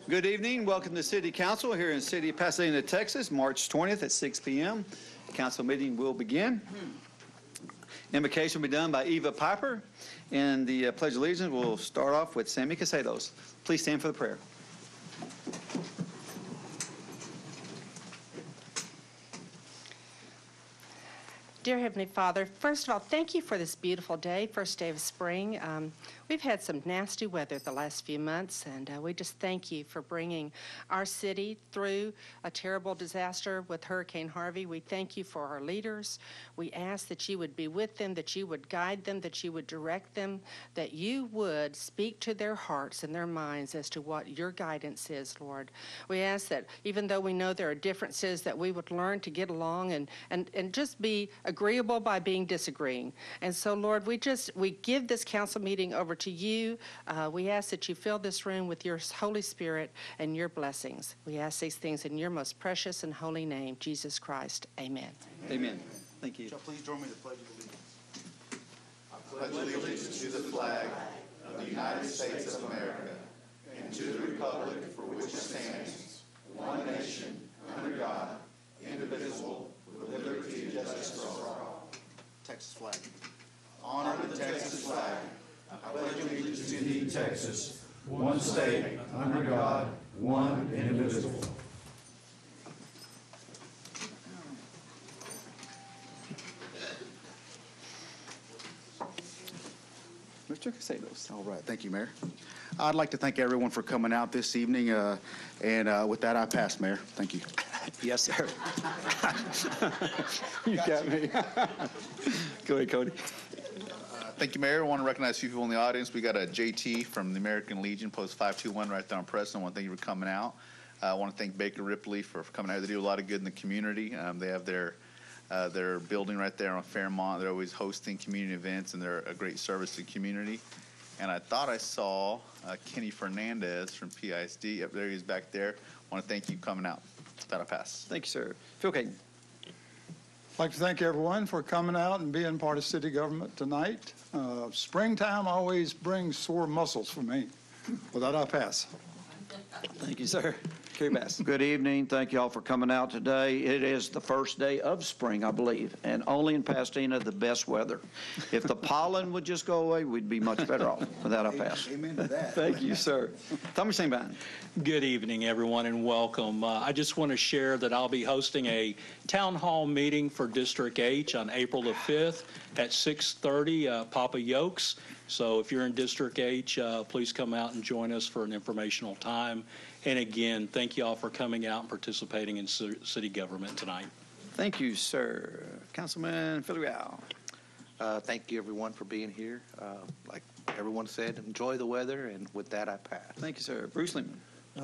Good evening. Welcome to City Council here in the city of Pasadena, Texas, March 20th at 6 p.m. Council meeting will begin. Invocation will be done by Eva Piper, and the Pledge of Allegiance will start off with Sammy Casados. Please stand for the prayer. Dear Heavenly Father, first of all, thank you for this beautiful day, first day of spring. We've had some nasty weather the last few months, and we just thank you for bringing our city through a terrible disaster with Hurricane Harvey. We thank you for our leaders. We ask that you would be with them, that you would guide them, that you would direct them, that you would speak to their hearts and their minds as to what your guidance is, Lord. We ask that even though we know there are differences, that we would learn to get along and just be agreeable by being disagreeing. And so, Lord, we give this council meeting over to you. We ask that you fill this room with your Holy Spirit and your blessings. We ask these things in your most precious and holy name, Jesus Christ. Amen. Amen. Thank you. Shall please join me to pledge allegiance. I pledge allegiance to the flag of the United States of America and to the republic for which it stands, one nation, under God, indivisible, with liberty and justice for all. Texas flag. Honor the Texas flag. I pledge allegiance to thee, Texas, one state, under God, one indivisible. Mr. Casados. All right, thank you, Mayor. I'd like to thank everyone for coming out this evening, and with that, I pass, Mayor. Thank you. Yes, sir. You got me. Go ahead, Cody. Thank you, Mayor. I want to recognize a few people in the audience. We got a JT from the American Legion, post 521 right there on Preston. I want to thank you for coming out. I want to thank Baker Ripley for coming out. They do a lot of good in the community. They have their building right there on Fairmont. They're always hosting community events, and they're a great service to the community. And I thought I saw Kenny Fernandez from PISD. Up there, he's back there. I want to thank you for coming out. That'll pass. Thank you, sir. Phil Caden. I'd like to thank everyone for coming out and being part of city government tonight. Springtime always brings sore muscles for me. With that, I pass. Thank you, sir. Kerry Bass. Good evening. Thank you all for coming out today. It is the first day of spring, I believe, and only in Pasadena the best weather. If the pollen would just go away, we'd be much better off. With that, I'll pass. Amen to that. Thank you, sir. Tommy Sainbine. Good evening, everyone, and welcome. I just want to share that I'll be hosting a town hall meeting for District H on April the 5th at 6:30, Papa Yokes. So if you're in District H, please come out and join us for an informational time. And again, thank you all for coming out and participating in city government tonight. Thank you, sir. Councilman Filial. Thank you, everyone, for being here. Like everyone said, enjoy the weather, and with that, I pass. Thank you, sir. Bruce Lehman.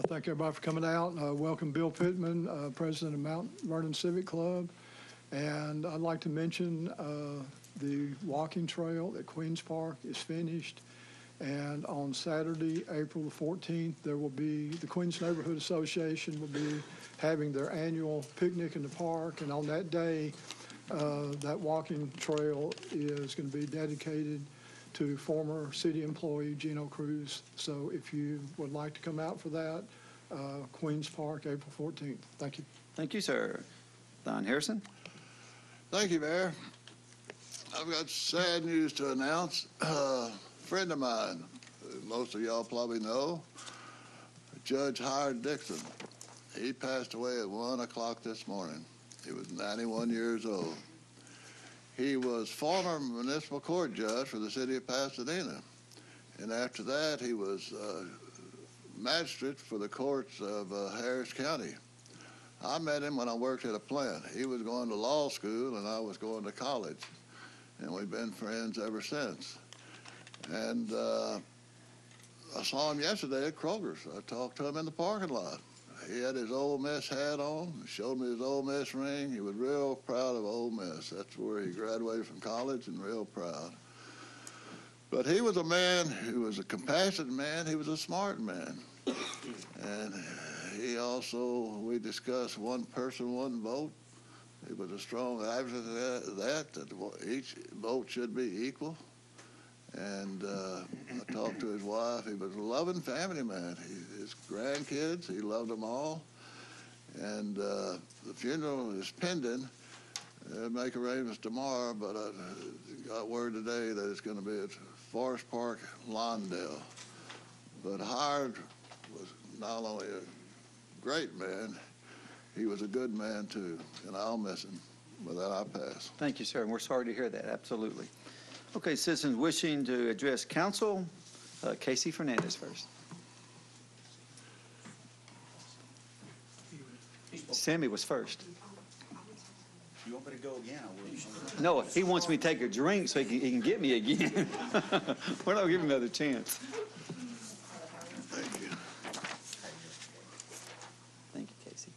Thank everybody for coming out. Welcome Bill Pittman, president of Mount Vernon Civic Club. And I'd like to mention the walking trail at Queens Park is finished. And on Saturday, April the 14th, there will be, the Queens Neighborhood Association will be having their annual picnic in the park. And on that day, that walking trail is going to be dedicated to former city employee Gino Cruz. So if you would like to come out for that, Queens Park, April 14th. Thank you. Thank you, sir. Don Harrison. Thank you, Mayor. I've got sad news to announce. A friend of mine, most of y'all probably know, Judge Howard Dixon. He passed away at 1 o'clock this morning. He was 91 years old. He was former municipal court judge for the city of Pasadena. And after that, he was magistrate for the courts of Harris County. I met him when I worked at a plant. He was going to law school, and I was going to college. And we've been friends ever since. And I saw him yesterday at Kroger's. I talked to him in the parking lot. He had his Ole Miss hat on, showed me his Ole Miss ring. He was real proud of Ole Miss. That's where he graduated from college, and real proud. But he was a man who was a compassionate man. He was a smart man. And he also, we discussed one person, one vote. He was a strong advocate of that each vote should be equal. And I talked to his wife. He was a loving family man. His grandkids, he loved them all. And the funeral is pending. Make arrangements tomorrow, but I got word today that it's going to be at Forest Park, Lawndale. But Howard was not only a great man, he was a good man too, and I'll miss him. With that, I pass. Thank you, sir, and we're sorry to hear that, absolutely. Okay, citizens wishing to address council, Casey Fernandez first. Sammy was first. You want me to go again? I will. No, he wants me to take a drink so he can get me again. We're not giving him another chance. Thank you. Thank you, Casey.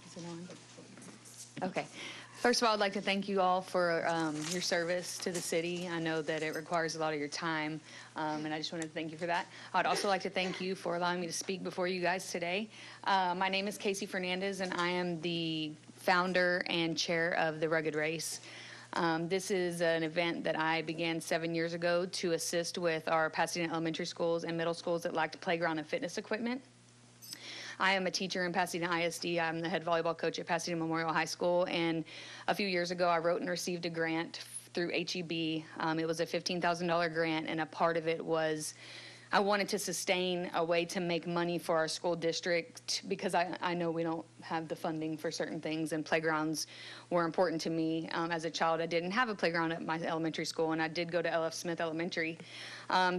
Is it on? Okay. First of all, I'd like to thank you all for your service to the city. I know that it requires a lot of your time, and I just wanted to thank you for that. I'd also like to thank you for allowing me to speak before you guys today. My name is Casey Fernandez, and I am the founder and chair of the Rugged Race. This is an event that I began 7 years ago to assist with our Pasadena elementary schools and middle schools that lacked playground and fitness equipment. I am a teacher in Pasadena ISD. I'm the head volleyball coach at Pasadena Memorial High School. And a few years ago, I wrote and received a grant through HEB. It was a $15,000 grant, and a part of it was I wanted to sustain a way to make money for our school district because I know we don't have the funding for certain things, and playgrounds were important to me. As a child, I didn't have a playground at my elementary school, and I did go to L.F. Smith Elementary.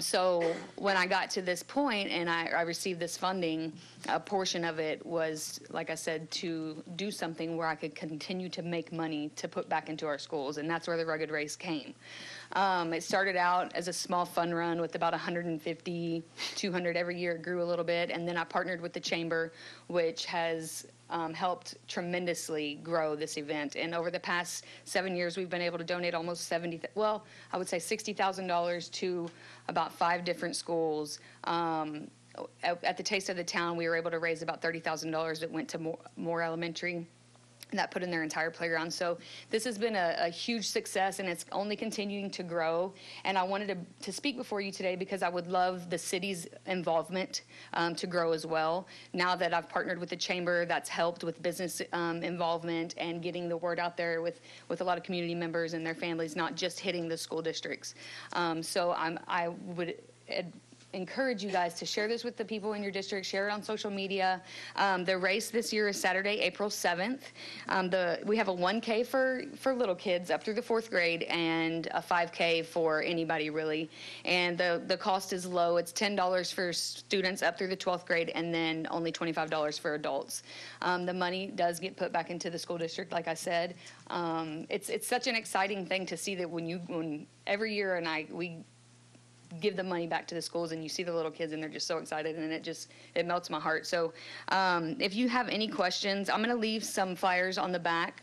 So when I got to this point and I received this funding, a portion of it was, like I said, to do something where I could continue to make money to put back into our schools, and that's where the Rugged Race came. It started out as a small fun run with about 150, 200 every year. It grew a little bit, and then I partnered with the Chamber, which has helped tremendously grow this event. And over the past 7 years, we've been able to donate almost $60,000 to about 5 different schools. At the Taste of the Town, we were able to raise about $30,000 that went to Moore Elementary. That put in their entire playground. So this has been a huge success, and it's only continuing to grow. And I wanted to speak before you today because I would love the city's involvement to grow as well. Now that I've partnered with the Chamber, that's helped with business involvement and getting the word out there with a lot of community members and their families, not just hitting the school districts. So I would encourage you guys to share this with the people in your district, share it on social media. The race this year is Saturday, April 7th. We have a 1K for little kids up through the 4th grade and a 5K for anybody really. And the cost is low. It's $10 for students up through the 12th grade and then only $25 for adults. The money does get put back into the school district, like I said. It's such an exciting thing to see that when every year we give the money back to the schools and you see the little kids and they're just so excited, and it melts my heart. So if you have any questions, I'm going to leave some flyers on the back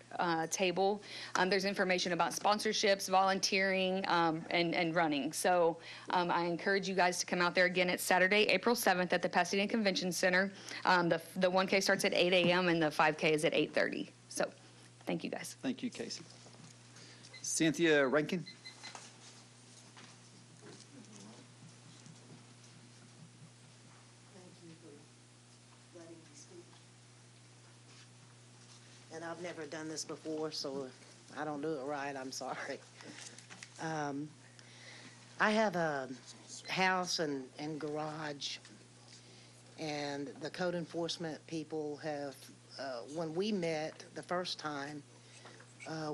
table. There's information about sponsorships, volunteering, and running. So I encourage you guys to come out there. Again, it's Saturday, April 7th at the Pasadena Convention Center. The 1K starts at 8 a.m. and the 5K is at 8:30. So thank you, guys. Thank you, Casey. Cynthia Rankin. And I've never done this before, so if I don't do it right, I'm sorry. I have a house and garage, and the code enforcement people have, when we met the first time,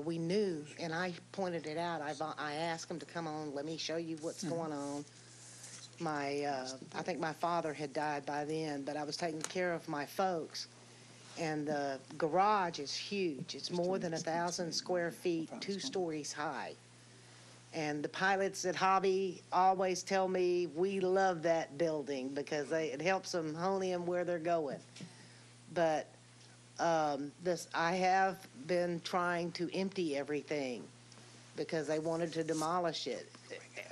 we knew, and I pointed it out. I asked them to come on, let me show you what's going on. I think my father had died by then, but I was taking care of my folks. And the garage is huge. It's more than 1,000 square feet, 2 stories high. And the pilots at Hobby always tell me we love that building because it helps them hone in where they're going. But I have been trying to empty everything. because they wanted to demolish it.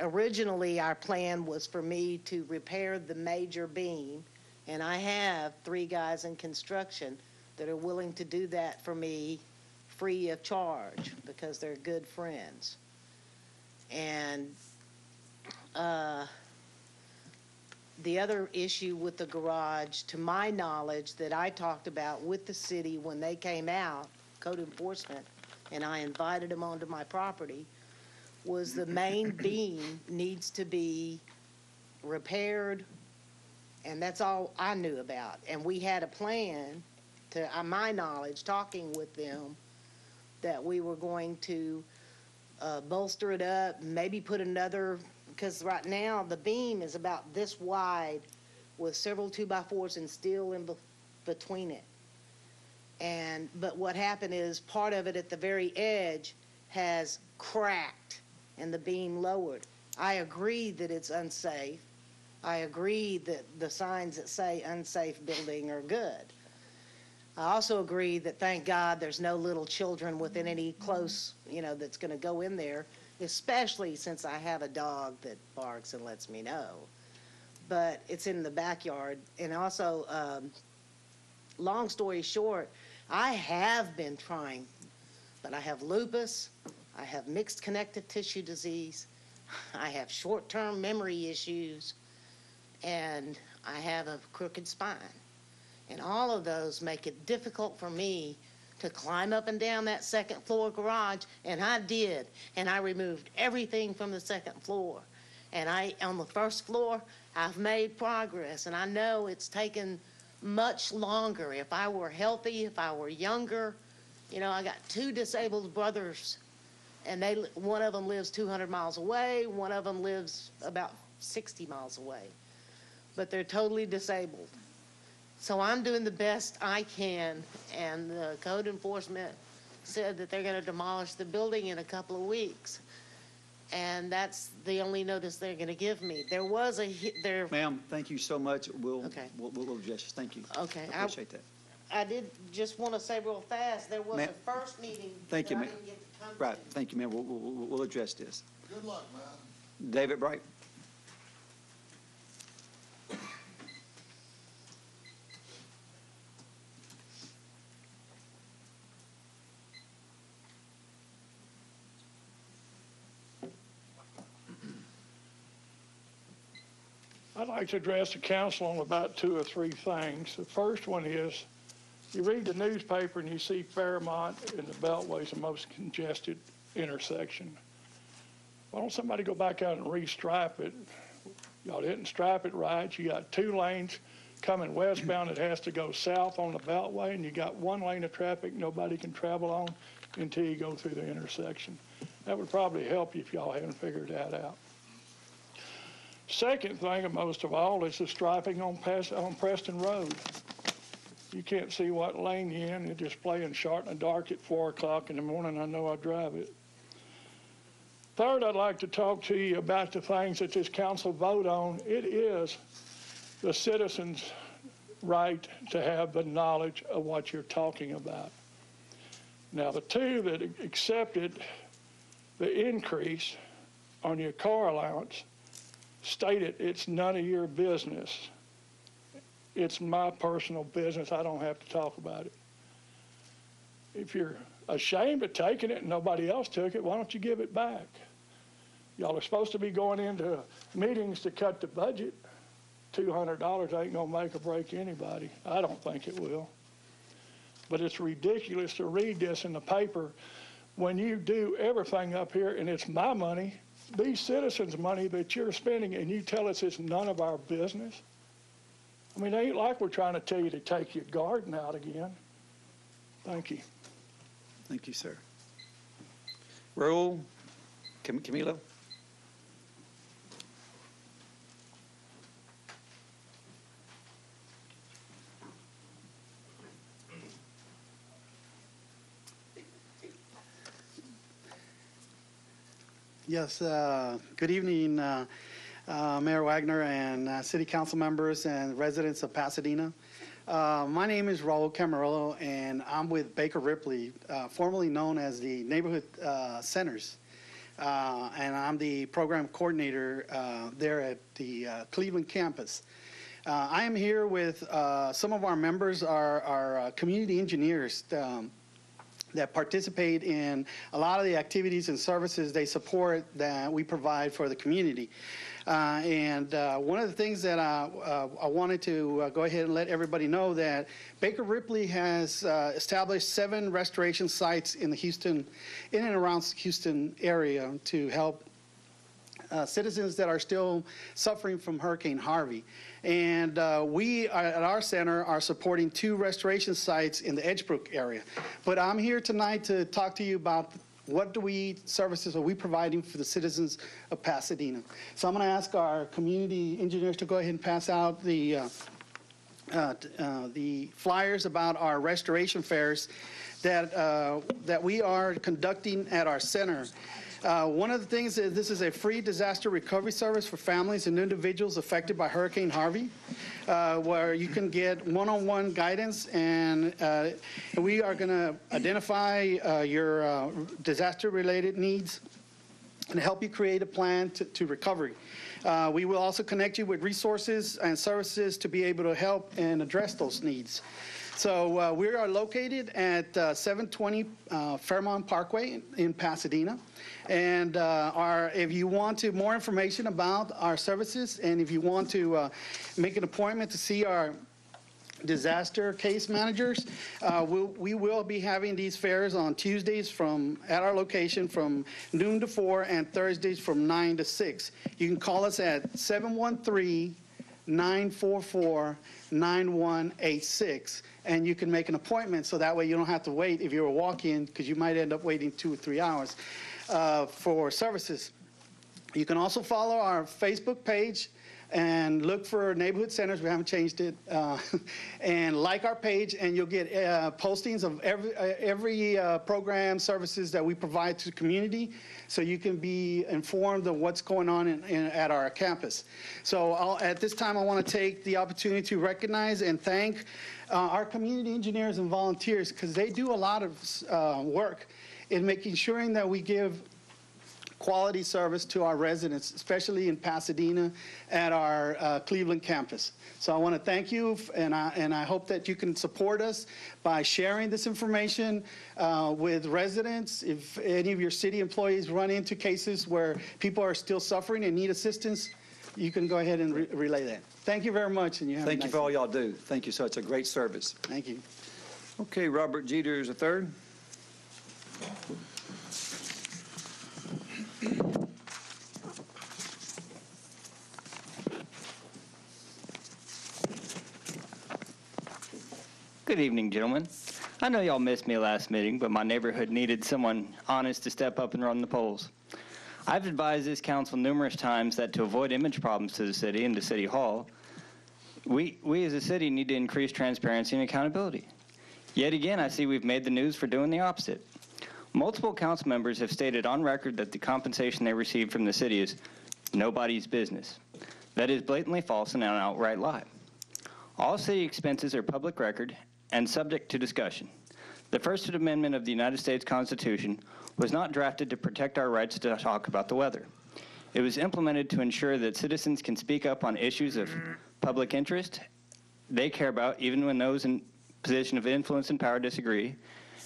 Originally, our plan was for me to repair the major beam, and I have 3 guys in construction that are willing to do that for me free of charge because they're good friends. And the other issue with the garage, to my knowledge, that I talked about with the city when they came out, code enforcement, and I invited them onto my property, was the main beam needs to be repaired, and that's all I knew about. And we had a plan, to my knowledge, talking with them, that we were going to bolster it up, maybe put another, because right now the beam is about this wide with several 2x4s and steel in between it. But what happened is part of it at the very edge has cracked and the beam lowered. I agree that it's unsafe. I agree that the signs that say unsafe building are good. I also agree that, thank God, there's no little children within any close, that's going to go in there, especially since I have a dog that barks and lets me know. But it's in the backyard. And also, long story short, I have been trying, but I have lupus, I have mixed connective tissue disease, I have short-term memory issues, and I have a crooked spine. And all of those make it difficult for me to climb up and down that second floor garage, and I did. And I removed everything from the second floor. And on the first floor, I've made progress, and I know it's taken much longer. If I were healthy, if I were younger, I got 2 disabled brothers, and one of them lives 200 miles away, one of them lives about 60 miles away, but they're totally disabled. So I'm doing the best I can, and the code enforcement said that they're going to demolish the building in a couple of weeks. And that's the only notice they're going to give me. There was there. Ma'am, thank you so much. We'll adjust. Thank you. Okay. I appreciate that. I did just want to say real fast, there was a first meeting Thank you, that I ma'am. didn't get to come Right. to. Thank you, ma'am. We'll address this. Good luck, man. David Bright. I'd like to address the council on about 2 or 3 things. The first one is, you read the newspaper and you see Fairmont and the Beltway is the most congested intersection. Why don't somebody go back out and restripe it? Y'all didn't stripe it right. You got 2 lanes coming westbound that has to go south on the Beltway, and you got 1 lane of traffic nobody can travel on until you go through the intersection. That would probably help you if y'all haven't figured that out. Second thing, and most of all, is the striping on Preston Road. You can't see what lane you're in. You're just playing short in the dark at 4 o'clock in the morning. I know I drive it. Third, I'd like to talk to you about the things that this council vote on. It is the citizens' right to have the knowledge of what you're talking about. Now, the 2 that accepted the increase on your car allowance stated it's none of your business. It's my personal business. I don't have to talk about it. If you're ashamed of taking it and nobody else took it, why don't you give it back? Y'all are supposed to be going into meetings to cut the budget. $200 ain't gonna make or break anybody. I don't think it will. But it's ridiculous to read this in the paper when you do everything up here and it's my money, these citizens' money that you're spending, and you tell us it's none of our business. I mean, it ain't like we're trying to tell you to take your garden out again. Thank you. Thank you, sir. Raul Camilo. Yes, good evening, Mayor Wagner and city council members and residents of Pasadena. My name is Raul Camarillo, and I'm with Baker Ripley, formerly known as the Neighborhood Centers. and I'm the program coordinator there at the Cleveland campus. I am here with some of our members, our community engineers that participate in a lot of the activities and services they support that we provide for the community. And one of the things that I wanted to go ahead and let everybody know that Baker Ripley has established 7 restoration sites in the in and around Houston area to help citizens that are still suffering from Hurricane Harvey. And we at our center are supporting 2 restoration sites in the Edgebrook area. But I'm here tonight to talk to you about what services are we providing for the citizens of Pasadena. So I'm going to ask our community engineers to go ahead and pass out the flyers about our restoration fairs that we are conducting at our center. One of the things is this is a free disaster recovery service for families and individuals affected by Hurricane Harvey, where you can get one-on-one guidance, and we are going to identify your disaster-related needs and help you create a plan to recovery. We will also connect you with resources and services to be able to help and address those needs. So we are located at 720 Fairmont Parkway in Pasadena. And if you want more information about our services, and if you want to make an appointment to see our disaster case managers, we will be having these fairs on Tuesdays at our location from noon to 4 and Thursdays from 9 to 6. You can call us at 713-944-9186, and you can make an appointment, so that way you don't have to wait if you're a walk-in, because you might end up waiting 2 or 3 hours for services. You can also follow our Facebook page and look for neighborhood centers. We haven't changed it. And like our page, and you'll get postings of every program, services that we provide to the community, so you can be informed of what's going on at our campus. So at this time, I want to take the opportunity to recognize and thank our community engineers and volunteers, because they do a lot of work in making sure that we give quality service to our residents, especially in Pasadena at our Cleveland campus. So I want to thank you, and I hope that you can support us by sharing this information with residents. If any of your city employees run into cases where people are still suffering and need assistance, you can go ahead and relay that. Thank you very much, and you have a nice Thank you for all y'all do. Thank you so much. It's a great service. Thank you. Okay, Robert Jeter is a third. Good evening, gentlemen. I know y'all missed me last meeting, but my neighborhood needed someone honest to step up and run the polls. I've advised this council numerous times that to avoid image problems to the city and to City Hall, we as a city need to increase transparency and accountability. Yet again, I see we've made the news for doing the opposite. Multiple council members have stated on record that the compensation they receive from the city is nobody's business. That is blatantly false and an outright lie. All city expenses are public record and subject to discussion. The First Amendment of the United States Constitution was not drafted to protect our rights to talk about the weather. It was implemented to ensure that citizens can speak up on issues of public interest they care about, even when those in position of influence and power disagree,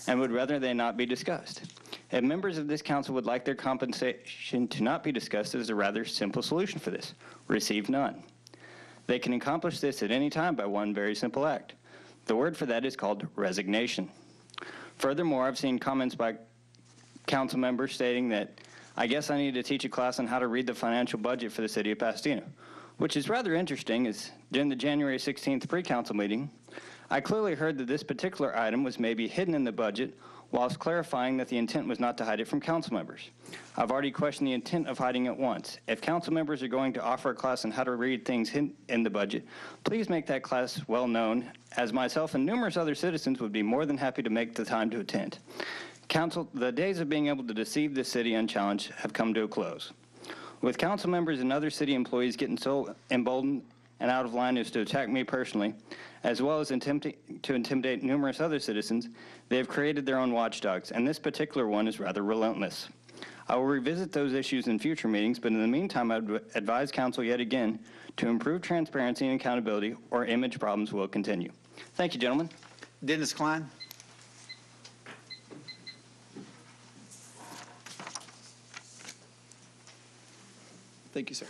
and would rather they not be discussed. If members of this council would like their compensation to not be discussed, there's a rather simple solution for this: receive none. They can accomplish this at any time by one very simple act. The word for that is called resignation. Furthermore, I've seen comments by council members stating that, I guess I need to teach a class on how to read the financial budget for the city of Pasadena, which is rather interesting, as during the January 16th pre-council meeting, I clearly heard that this particular item was maybe hidden in the budget, whilst clarifying that the intent was not to hide it from council members. I've already questioned the intent of hiding it once. If council members are going to offer a class on how to read things in the budget, please make that class well known, as myself and numerous other citizens would be more than happy to make the time to attend. Council, the days of being able to deceive the city unchallenged have come to a close. With council members and other city employees getting so emboldened and out of line as to attack me personally, as well as to intimidate numerous other citizens, they have created their own watchdogs, and this particular one is rather relentless. I will revisit those issues in future meetings, but in the meantime, I would advise council yet again to improve transparency and accountability, or image problems will continue. Thank you, gentlemen. Dennis Klein. Thank you, sir.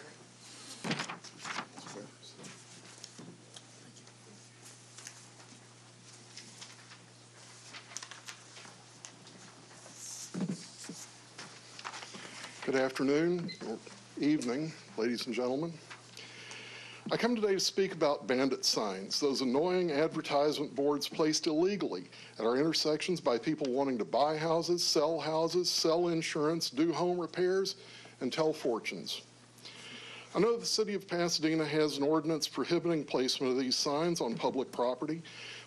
Good afternoon or evening, ladies and gentlemen. I come today to speak about bandit signs, those annoying advertisement boards placed illegally at our intersections by people wanting to buy houses, sell insurance, do home repairs, and tell fortunes. I know the city of Pasadena has an ordinance prohibiting placement of these signs on public property,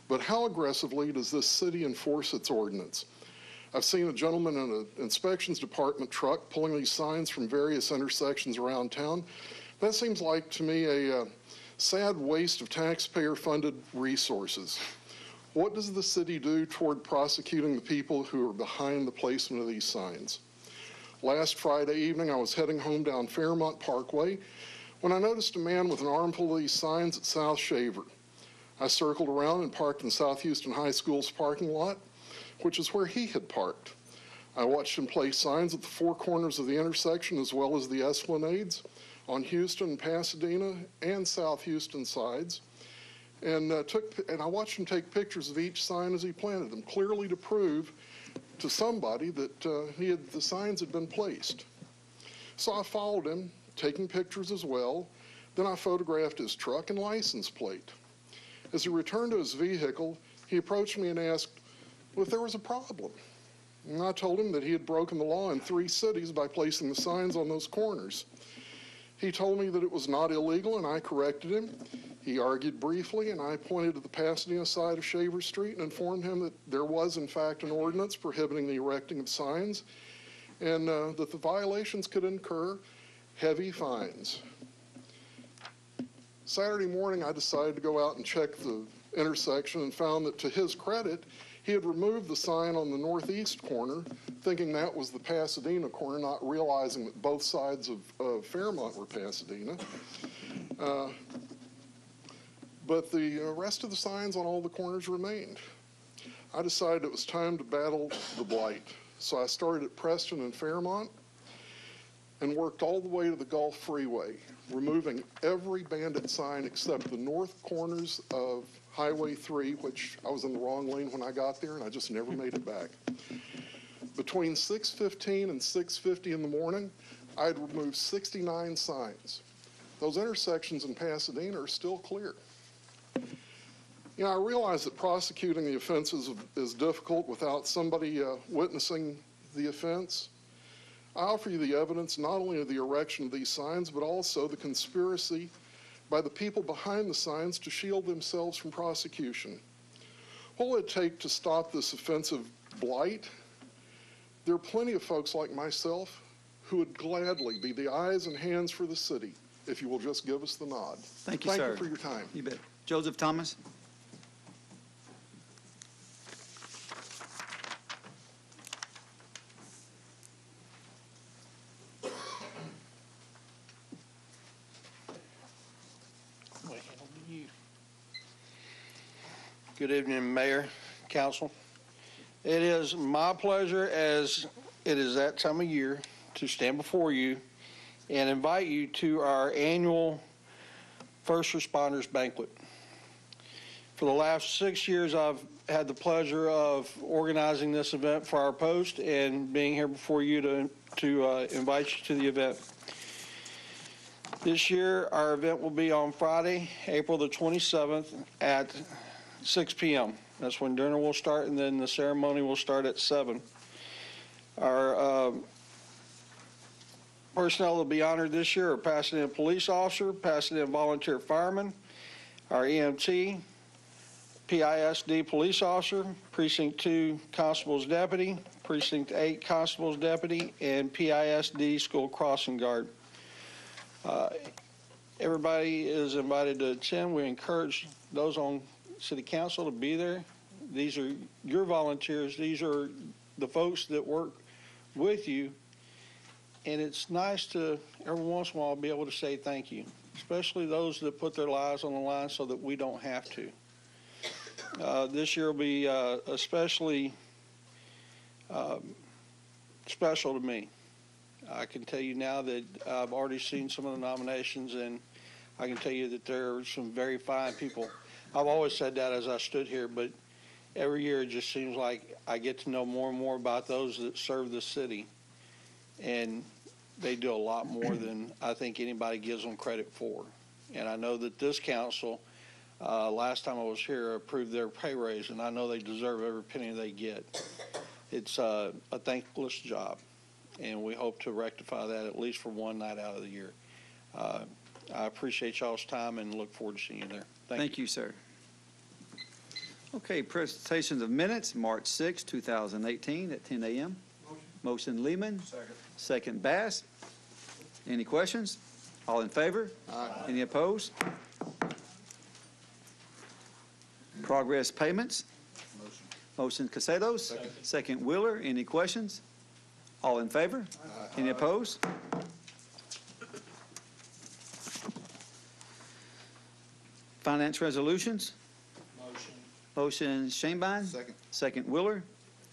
but how aggressively does this city enforce its ordinance? I've seen a gentleman in an inspections department truck pulling these signs from various intersections around town. That seems like to me a sad waste of taxpayer-funded resources. What does the city do toward prosecuting the people who are behind the placement of these signs? Last Friday evening, I was heading home down Fairmont Parkway when I noticed a man with an armful of these signs at South Shaver. I circled around and parked in South Houston High School's parking lot, which is where he had parked. I watched him place signs at the four corners of the intersection as well as the esplanades on Houston, Pasadena, and South Houston sides, and I watched him take pictures of each sign as he planted them, clearly to prove to somebody that the signs had been placed. So I followed him, taking pictures as well. Then I photographed his truck and license plate. As he returned to his vehicle, he approached me and asked, well, if there was a problem. And I told him that he had broken the law in 3 cities by placing the signs on those corners. He told me that it was not illegal, and I corrected him. He argued briefly, and I pointed to the Pasadena side of Shaver Street and informed him that there was, in fact, an ordinance prohibiting the erecting of signs, and that the violations could incur heavy fines. Saturday morning, I decided to go out and check the intersection and found that, to his credit, he had removed the sign on the northeast corner, thinking that was the Pasadena corner, not realizing that both sides of Fairmont were Pasadena. But the rest of the signs on all the corners remained. I decided it was time to battle the blight. So I started at Preston and Fairmont and worked all the way to the Gulf Freeway, removing every bandit sign except the north corners of Highway 3, which I was in the wrong lane when I got there, and I just never made it back. Between 6:15 and 6:50 in the morning, I had removed 69 signs. Those intersections in Pasadena are still clear. You know, I realize that prosecuting the offenses is difficult without somebody witnessing the offense. I offer you the evidence not only of the erection of these signs, but also the conspiracy by the people behind the signs to shield themselves from prosecution. What will it take to stop this offensive blight? There are plenty of folks like myself who would gladly be the eyes and hands for the city if you will just give us the nod. Thank you, sir. Thank you for your time. You bet. Joseph Thomas. Good evening, Mayor, Council. It is my pleasure, as it is that time of year, to stand before you and invite you to our annual First Responders Banquet. For the last 6 years, I've had the pleasure of organizing this event for our post and being here before you to invite you to the event. This year, our event will be on Friday, April the 27th at 6 p.m. That's when dinner will start, and then the ceremony will start at 7. Our personnel that will be honored this year are Pasadena Police Officer, Pasadena Volunteer Fireman, our EMT, PISD Police Officer, Precinct 2 Constable's Deputy, Precinct 8 Constable's Deputy, and PISD School Crossing Guard. Everybody is invited to attend. We encourage those on City Council to be there. These are your volunteers. These are the folks that work with you And it's nice to, every once in a while, be able to say thank you, especially those that put their lives on the line so that we don't have to. This year will be especially special to me. I can tell you now that I've already seen some of the nominations, and I can tell you that there are some very fine people. I've always said that as I stood here, but every year it just seems like I get to know more and more about those that serve the city. And they do a lot more than I think anybody gives them credit for. And I know that this council, last time I was here, approved their pay raise, and I know they deserve every penny they get. It's a thankless job, and we hope to rectify that at least for one night out of the year. I appreciate y'all's time and look forward to seeing you there. Thank you, sir. Okay, presentations of minutes, March 6, 2018 at 10 a.m. Motion Lehman. Second Bass. Any questions? All in favor? Aye. Any opposed? Progress payments. Motion Casados. Second Wheeler. Any questions? All in favor? Aye. Any opposed? Finance resolutions. Motion Shanebine. Second Wheeler.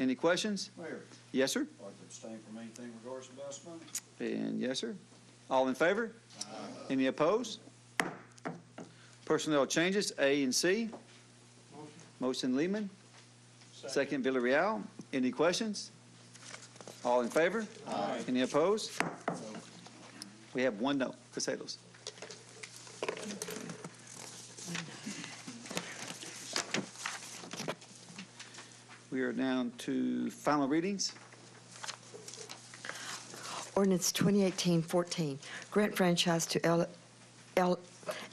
Any questions? Mayor. Yes, sir. I'd like to abstain from anything in regards to investment. And yes, sir. All in favor? Any opposed? Personnel changes, A and C. Motion Lehman. Second Villarreal. Any questions? All in favor? Aye. Any opposed? We have one no. Casados. We are down to final readings. Ordinance 2018-14, grant franchise to FLST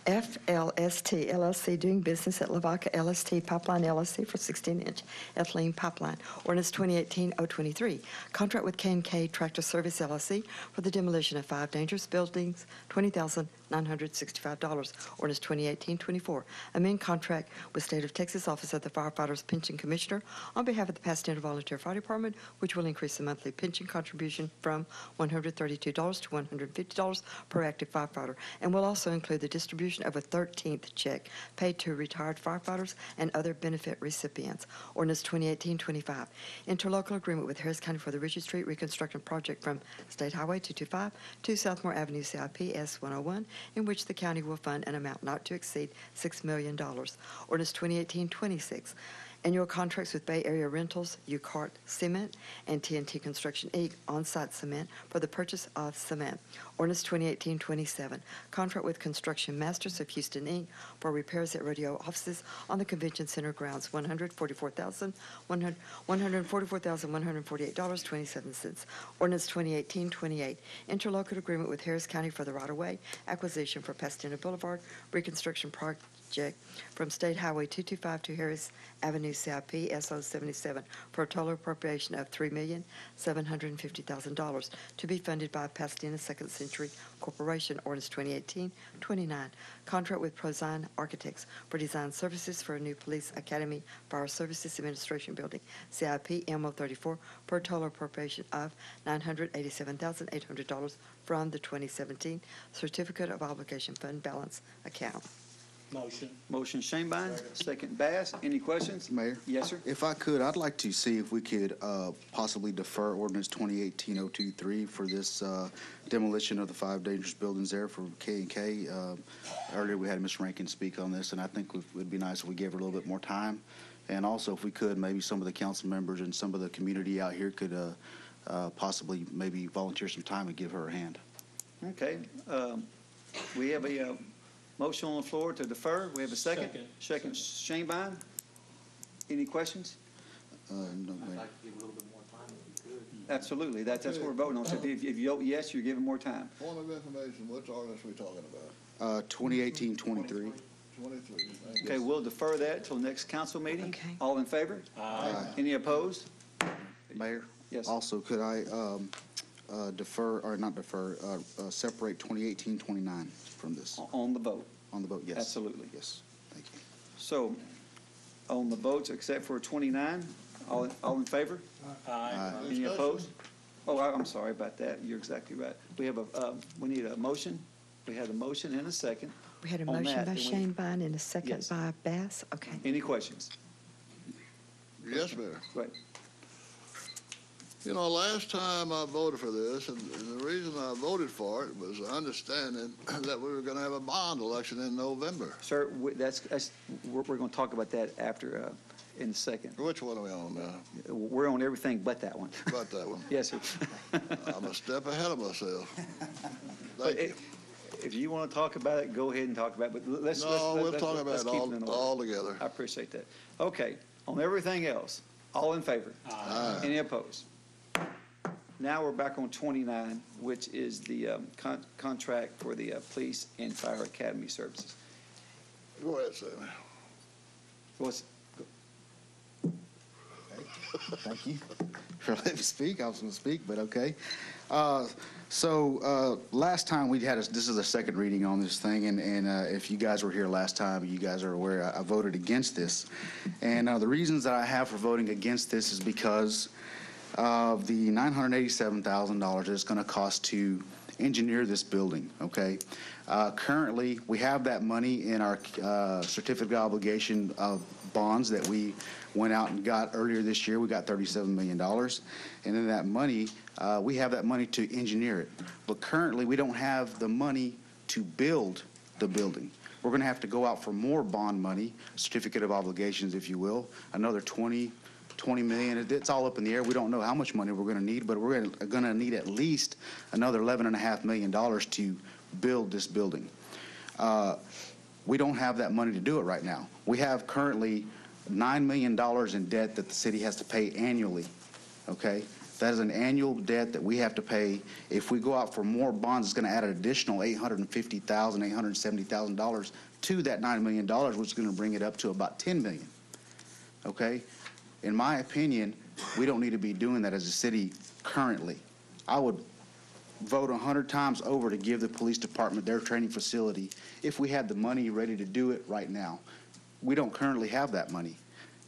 LLC doing business at Lavaca LST Pipeline LLC for 16-inch ethylene pipeline. Ordinance 2018-023, contract with K&K Tractor Service LLC for the demolition of 5 dangerous buildings, $20,965. Ordinance 2018-24, amend contract with State of Texas Office of the Firefighters Pension Commissioner on behalf of the Pasadena Volunteer Fire Department, which will increase the monthly pension contribution from $132 to $150 per active firefighter, and will also include the distribution of a 13th check paid to retired firefighters and other benefit recipients. Ordinance 2018-25, interlocal agreement with Harris County for the Ridgey Street reconstruction project from State Highway 225 to Southmore Avenue CIP S101, in which the county will fund an amount not to exceed $6 million. Ordinance 2018-26, annual contracts with Bay Area Rentals, UCART Cement, and TNT Construction Inc. on-site cement for the purchase of cement. Ordinance 2018-27, contract with Construction Masters of Houston Inc. for repairs at radio offices on the Convention Center grounds, $144,148.27. Ordinance 2018-28, interlocal agreement with Harris County for the right-of-way acquisition for Pasadena Boulevard reconstruction project from State Highway 225 to Harris Avenue CIP SO77 for a total appropriation of $3,750,000 to be funded by Pasadena Second Century Corporation. Ordinance 2018-29, contract with Prosign Architects for design services for a new police academy fire services administration building, CIP MO34, for a total appropriation of $987,800 from the 2017 Certificate of Obligation Fund Balance account. Motion Shanebine. Second Bass. Any questions? Mayor? Yes, sir. If I could, I'd like to see if we could possibly defer ordinance 2018-023 for this demolition of the 5 dangerous buildings there for K&K. Earlier we had Ms. Rankin speak on this, and I think it would be nice if we gave her a little bit more time. And also, if we could, maybe some of the council members and some of the community out here could possibly maybe volunteer some time and give her a hand. Okay. We have a motion on the floor to defer. We have a second. Second Shanebine. Any questions? No, Mayor. I'd like to give a little bit more time if we could. Absolutely. That's what we're voting on. So if you vote yes, you're giving more time. Point of information, which ordinance are we talking about? 2018-23. 23. Okay, we'll defer that till next council meeting. Okay. All in favor? Aye. Any opposed? Mayor? Yes. Also, could I separate 2018-29 from this? On the vote. On the vote, yes. Absolutely. Yes, thank you. So, on the votes except for 29, all in favor? Aye. Any opposed? Oh, I'm sorry about that. You're exactly right. We have we need a motion. We had a motion and a second. We had a on motion that, by and we- Shane Vine and a second Yes. by Bass. Okay. Any questions? Yes, Mayor. Go ahead. You know, last time I voted for this, and the reason I voted for it was understanding that we were going to have a bond election in November. Sir, we're going to talk about that after, in a second. Which one are we on now? We're on everything but that one. About that one. Yes, sir. I'm a step ahead of myself. But Thank you. if you want to talk about it, go ahead and talk about it. But let's We'll talk about let's it keep in order. all together. I appreciate that. Okay, on everything else, all in favor? Aye. Any opposed? Now we're back on 29, which is the contract for the police and fire academy services. Go ahead, Sammy. What's, Thank you for letting me speak. I was going to speak, but okay. Last time we had, this is the second reading on this thing, and if you guys were here last time, you guys are aware I voted against this. And the reasons that I have for voting against this is because of the $987,000 it's going to cost to engineer this building, okay? Currently, we have that money in our certificate of obligation of bonds that we went out and got earlier this year. We got $37 million. And in that money, we have that money to engineer it. But currently, we don't have the money to build the building. We're going to have to go out for more bond money, certificate of obligations, if you will, another 20 million. It's all up in the air. We don't know how much money we're going to need, but we're going to need at least another $11.5 million to build this building. We don't have that money to do it right now. We have currently $9 million in debt that the city has to pay annually, okay? That is an annual debt that we have to pay. If we go out for more bonds, it's going to add an additional $850,000, $870,000 to that $9 million, which is going to bring it up to about $10 million, okay? In my opinion, we don't need to be doing that as a city currently. I would vote 100 times over to give the police department their training facility if we had the money ready to do it right now. We don't currently have that money,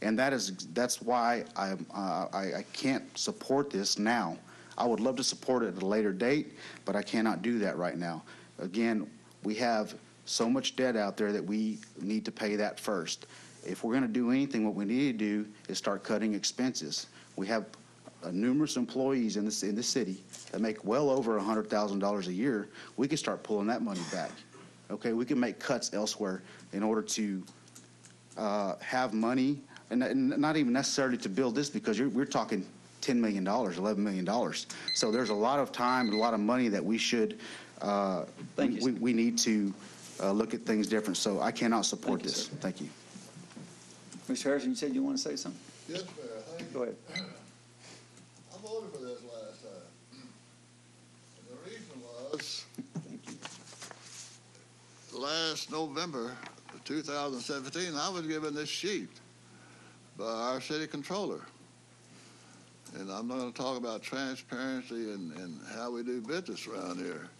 and that's why I can't support this now. I would love to support it at a later date, but I cannot do that right now. Again, we have so much debt out there that we need to pay that first. If we're going to do anything, what we need to do is start cutting expenses. We have numerous employees in this city that make well over $100,000 a year. We can start pulling that money back. Okay, we can make cuts elsewhere in order to have money, and not even necessarily to build this, because we're talking $10 million, $11 million. So there's a lot of time and a lot of money that we should, we need to look at things different. So I cannot support this. Thank you. Mr. Harrison, you said you want to say something? Yes, Mayor. Thank you. Go ahead. I voted for this last time. And the reason was last November of 2017, I was given this sheet by our city controller. And I'm not going to talk about transparency and how we do business around here.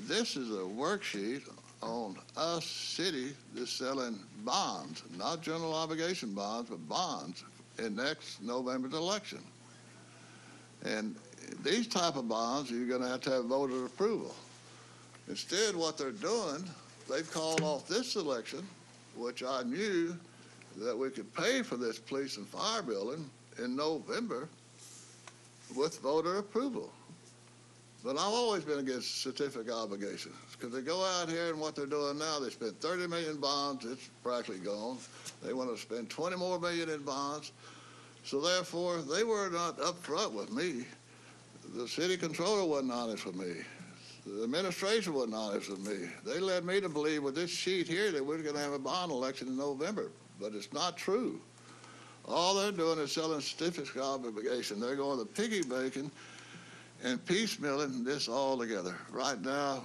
This is a worksheet on us city that's selling bonds, not general obligation bonds, but bonds in next November's election. And these type of bonds, you're going to have voter approval. Instead, what they're doing, they've called off this election, which I knew that we could pay for this police and fire building in November with voter approval. But I've always been against certificate obligations, because they go out here and what they're doing now, they spent 30 million bonds, it's practically gone. They want to spend 20 more million in bonds. So therefore, they were not upfront with me. The city controller wasn't honest with me. The administration wasn't honest with me. They led me to believe with this sheet here that we're going to have a bond election in November, but it's not true. All they're doing is selling certificates of obligation. They're going to piggy banking and piecemealing this all together. Right now,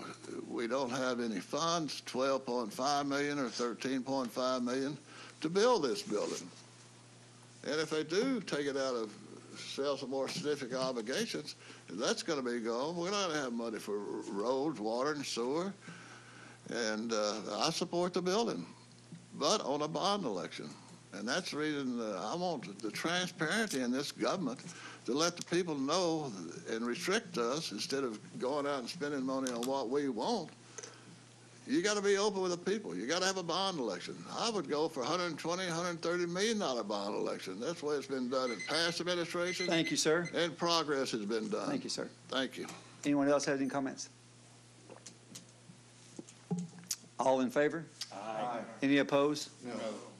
we don't have any funds, 12.5 million or 13.5 million, to build this building. And if they do take it out of, sell some more certificate obligations, that's going to be gone. We're not going to have money for roads, water, and sewer. And I support the building, but on a bond election. And that's the reason I want the transparency in this government to let the people know and restrict us instead of going out and spending money on what we want. You got to be open with the people. You got to have a bond election. I would go for $120, $130 million bond election. That's the way it's been done in past administrations. Thank you, sir. And progress has been done. Thank you, sir. Thank you. Anyone else have any comments? All in favor? Aye. Any opposed? No.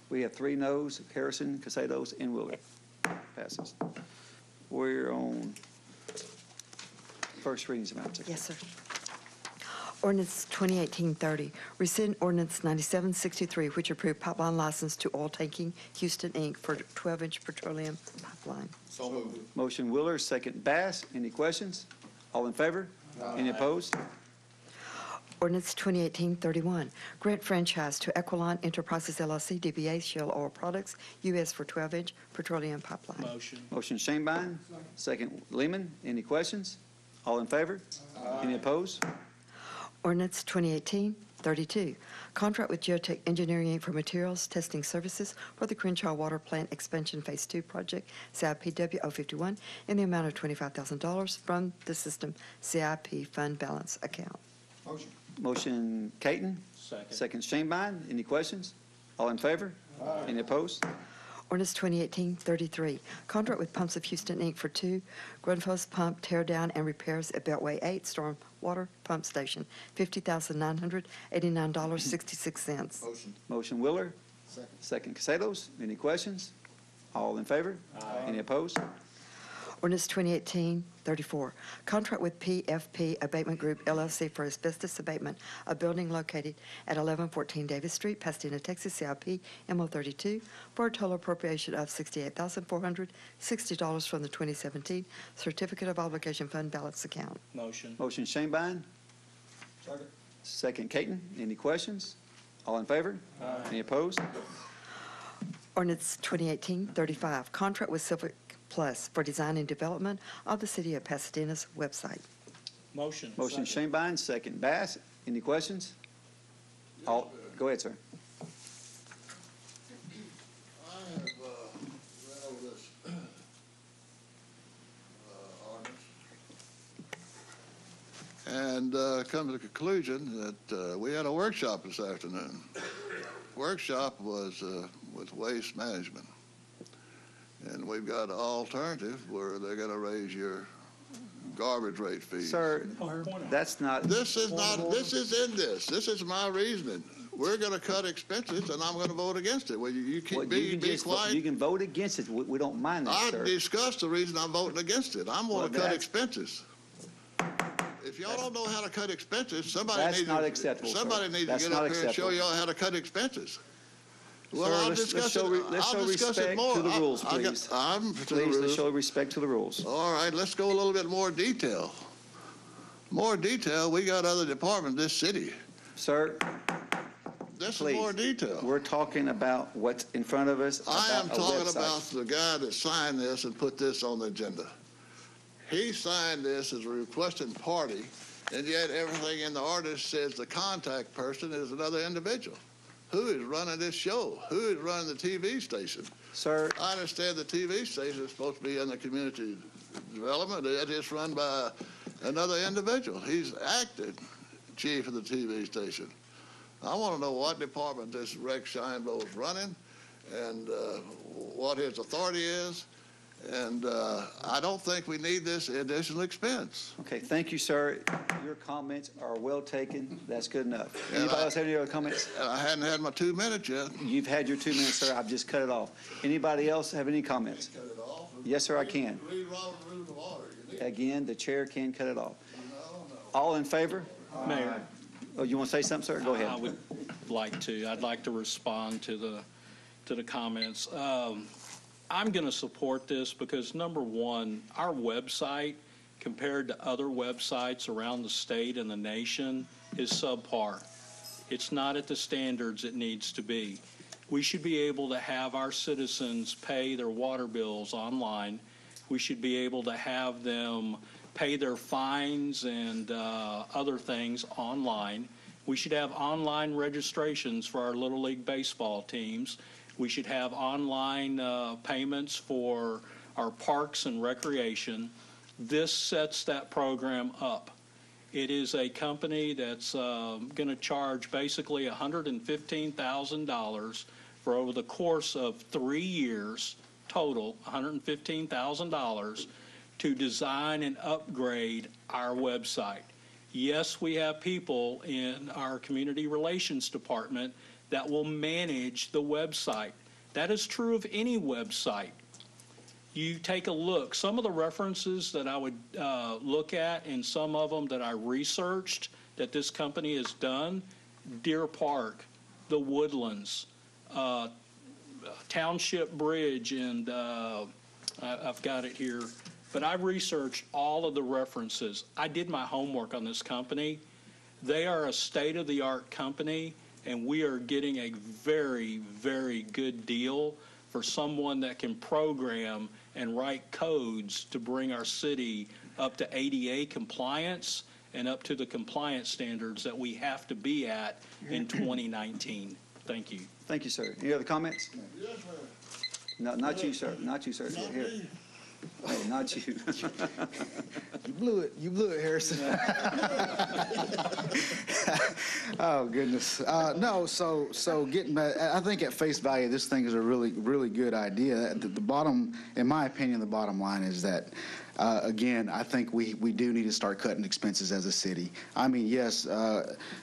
We have 3 noes, Harrison, Casados, and Wheeler. Passes. We're on first readings, Madam Secretary. Yes, sir. Ordinance 2018-30, rescind ordinance 9763, which approved pipeline license to Oil Tanking Houston, Inc. for 12-inch petroleum pipeline. So moved. Motion Wheeler, second Bass. Any questions? All in favor? Any opposed? Ordinance 2018-31, grant franchise to Equiline Enterprises LLC, DBA Shell Oil Products, U.S. for 12-inch petroleum pipeline. Motion. Motion Shanebine, second Lehman. Any questions? All in favor? Any opposed? Ordinance 2018-32, contract with Geotech Engineering Inc. for materials testing services for the Crenshaw Water Plant Expansion Phase 2 project, CIPW 051, in the amount of $25,000 from the system CIP fund balance account. Motion. Motion Caton, second Shanebine. Any questions? All in favor? Any opposed? Ordinance 2018-33, contract with Pumps of Houston, Inc. for 2 Grundfos pump tear down and repairs at Beltway 8 Storm Water Pump Station, $50,989.66. Motion. Motion Wheeler, second Casados. Any questions? All in favor? Any opposed? Ordinance 2018-34, contract with PFP Abatement Group LLC for asbestos abatement, a building located at 1114 Davis Street, Pasadena, Texas, CIP MO32, for a total appropriation of $68,460 from the 2017 Certificate of Obligation Fund balance account. Motion. Motion Shanebine, second Caton. Any questions? All in favor? Any opposed? Ordinance 2018-35, contract with Civic Plus for design and development of the City of Pasadena's website. Motion. Motion Shanebine, second Bass. Any questions? All, go ahead, sir. I have read over this ordinance and come to the conclusion that we had a workshop this afternoon. Workshop was with waste management. And we've got an alternative where they're going to raise your garbage rate fees. Sir, that's not. This is not, this is in this. This is my reasoning. We're going to cut expenses, and I'm going to vote against it. Well, you keep Well, be quiet. You can vote against it. We don't mind that, I sir. discussed the reason I'm voting against it. I'm going to cut expenses. If y'all don't know how to cut expenses, somebody That's needs not to, acceptable, sir. somebody needs to That's get not up here and show acceptable. y'all how to cut expenses. Well, Sir, I'll let's discuss show it. let's I'll show discuss it respect more. to the rules, I got- please. I'm to the Please, let's rules. show respect to the rules. All right, let's go a little bit more detail. More detail. We got other departments in this city. Sir, This please. is more detail. We're talking about what's in front of us. I am about a talking website. about the guy that signed this and put this on the agenda. He signed this as a requesting party, and yet everything in the ordinance says the contact person is another individual. Who is running this show? Who is running the TV station? Sir, I understand the TV station is supposed to be in the community development. It is run by another individual. He's acting chief of the TV station. I want to know what department this Rex Scheinbo is running and what his authority is. And I don't think we need this additional expense. okay, thank you, sir. Your comments are well taken. That's good enough. And Anybody else have any other comments? And I hadn't had my 2 minutes yet. You've had your 2 minutes, sir. I've just cut it off. Anybody else have any comments? Cut it off. Yes, sir, I can. Read Robert's Rules of Order. You need- Again, the chair can cut it off. No. All in favor? Mayor. Oh, you want to say something, sir? Go ahead. I would like to. I'd like to respond to the comments. I'm going to support this because, number one, our website, compared to other websites around the state and the nation, is subpar. It's not at the standards it needs to be. We should be able to have our citizens pay their water bills online. We should be able to have them pay their fines and other things online. We should have online registrations for our Little League baseball teams. We should have online payments for our parks and recreation. This sets that program up. It is a company that's going to charge basically $115,000 for over the course of 3 years total, $115,000 to design and upgrade our website. Yes, we have people in our community relations department that will manage the website. That is true of any website. You take a look. Some of the references that I would look at, and some of them that I researched that this company has done, Deer Park, the Woodlands, Township Bridge, and I've got it here. But I researched all of the references. I did my homework on this company. They are a state-of-the-art company, and we are getting a very, very good deal for someone that can program and write codes to bring our city up to ADA compliance and up to the compliance standards that we have to be at in 2019. Thank you. Thank you, sir. Any other comments? Yes, sir. No, not you, sir. Not you, sir. Not Here. me. Oh, not you. You blew it. You blew it, Harrison. Oh, goodness. No, so getting back, I think at face value, this thing is a really, really good idea. The bottom, in my opinion, the bottom line is that, again, I think we do need to start cutting expenses as a city. I mean, yes,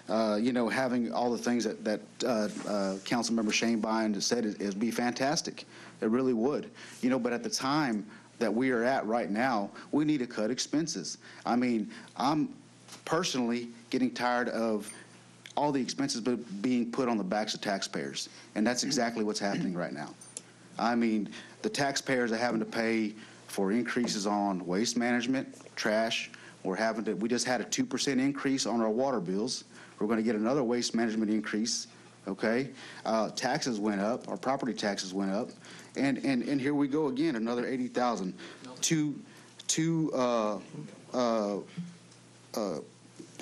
having all the things that Councilmember Shane Bind said is be fantastic. It really would. But at the time that we are at right now, we need to cut expenses. I mean, I'm personally getting tired of all the expenses being put on the backs of taxpayers, and that's exactly what's happening right now. I mean, the taxpayers are having to pay for increases on waste management, trash. We just had a 2% increase on our water bills. We're going to get another waste management increase, okay? Taxes went up, our property taxes went up. And here we go again, another $80,000. Two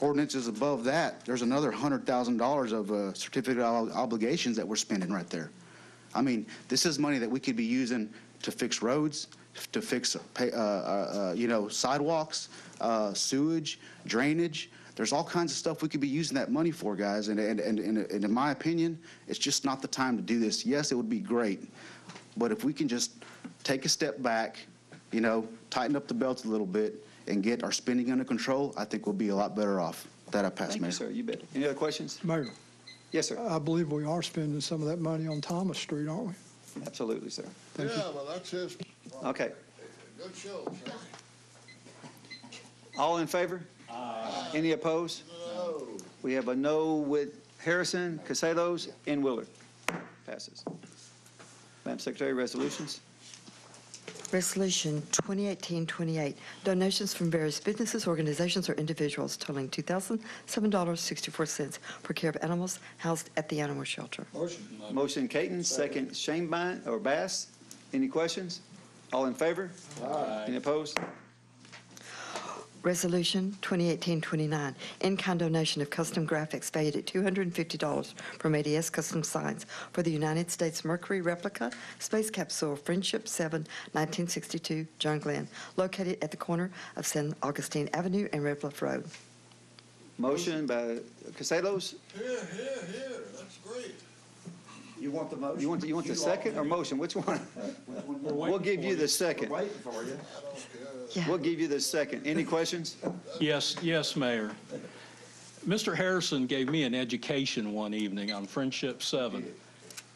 ordinances above that, there's another $100,000 of certificate of obligations that we're spending right there. I mean, this is money that we could be using to fix roads, to fix sidewalks, sewage, drainage. There's all kinds of stuff we could be using that money for, guys. And in my opinion, it's just not the time to do this. Yes, it would be great. But if we can just take a step back, tighten up the belts a little bit and get our spending under control, I think we'll be a lot better off. That I pass, Thank Mayor. you, sir. You bet. Any other questions? Mayor, Yes, sir. I believe we are spending some of that money on Thomas Street, aren't we? Absolutely, sir. Thank you. Well, that's his. Okay. Good show, sir. All in favor? Any opposed? No. We have a no with Harrison, Castelos, and Willard. Passes. Madam Secretary, resolutions? Resolution 2018-28, donations from various businesses, organizations, or individuals totaling $2,007.64 for care of animals housed at the animal shelter. Motion Caton, second Shane Bass. Any questions? All in favor? Any opposed? Resolution 2018-29, in-kind donation of custom graphics valued at $250 from ADS Custom Signs for the United States Mercury replica space capsule Friendship 7, 1962, John Glenn, located at the corner of San Augustine Avenue and Red Bluff Road. Motion by Castelos. Here. That's great. You want the motion? You want the second or motion? Which one? We'll give you the second. I don't care. Yeah. We'll give you the second. Any questions? Yes, Mayor. Mr. Harrison gave me an education one evening on Friendship 7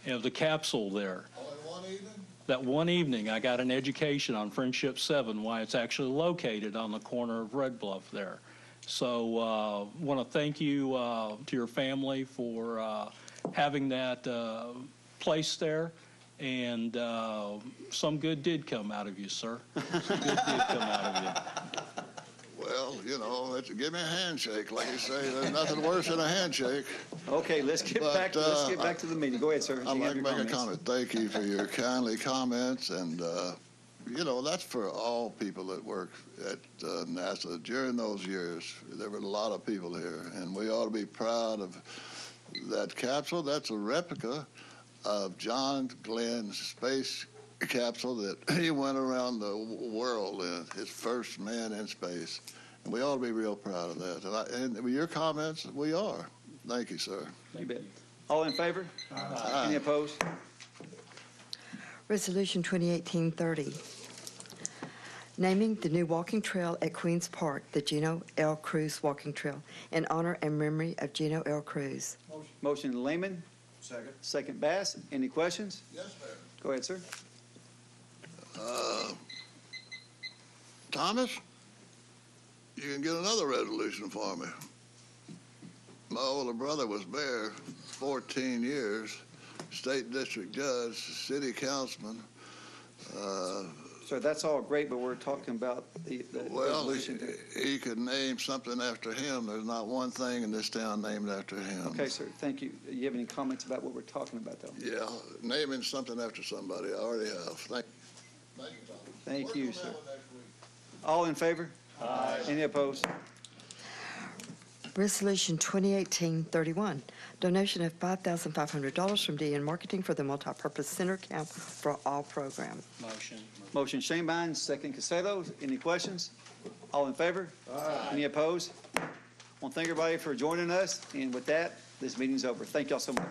of the capsule there. Only one evening? That one evening, I got an education on Friendship 7, why it's actually located on the corner of Red Bluff there. So want to thank you to your family for having that place there. And some good did come out of you, sir. Some good did come out of you. Well, give me a handshake. Like you say, there's nothing worse than a handshake. Okay, let's get back to the meeting. Go ahead, sir. I'd like to make a comment. Thank you for your kindly comments. And, that's for all people that work at NASA. During those years, there were a lot of people here, and we ought to be proud of that capsule. That's a replica of John Glenn's space capsule that he went around the world in, his first man in space. And we ought to be real proud of that. And with your comments, we are. Thank you, sir. You bet. All in favor? Aye. Any opposed? Resolution 2018-30, naming the new walking trail at Queens Park the Gino L. Cruz Walking Trail in honor and memory of Gino L. Cruz. Motion Lehman. Second. Second Bass. Any questions? Yes, Mayor. Go ahead, sir. Thomas, you can get another resolution for me. My older brother was mayor 14 years, state district judge, city councilman. Sir, that's all great, but we're talking about the Well, resolution. he could name something after him. There's not one thing in this town named after him. Okay, sir, thank you. You have any comments about what we're talking about, though? Yeah, naming something after somebody. I already have. Thank you, Thomas. Thank you, sir. All in favor? Aye. Any opposed? Resolution 2018-31, donation of $5,500 from DN Marketing for the Multipurpose Center Camp for All program. Motion. Motion Shanebine, second Castelos. Any questions? All in favor? Aye. Any opposed? I want to thank everybody for joining us, and with that, this meeting's over. Thank y'all so much.